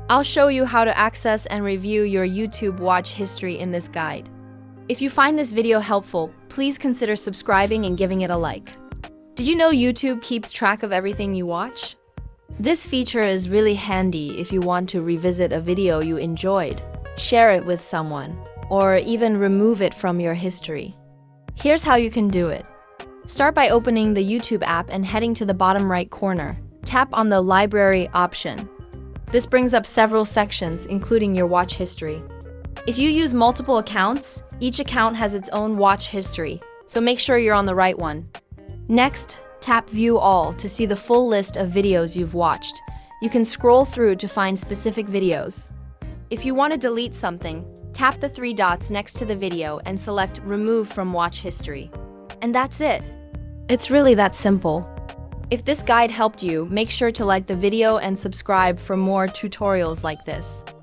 I'll show you how to access and review your YouTube watch history in this guide. If you find this video helpful, please consider subscribing and giving it a like. Did you know YouTube keeps track of everything you watch? This feature is really handy if you want to revisit a video you enjoyed, share it with someone, or even remove it from your history. Here's how you can do it. Start by opening the YouTube app and heading to the bottom right corner. Tap on the Library option. This brings up several sections, including your watch history. If you use multiple accounts, each account has its own watch history, so make sure you're on the right one. Next, tap View All to see the full list of videos you've watched. You can scroll through to find specific videos. If you want to delete something, tap the three dots next to the video and select Remove from Watch History. And that's it. It's really that simple. If this guide helped you, make sure to like the video and subscribe for more tutorials like this.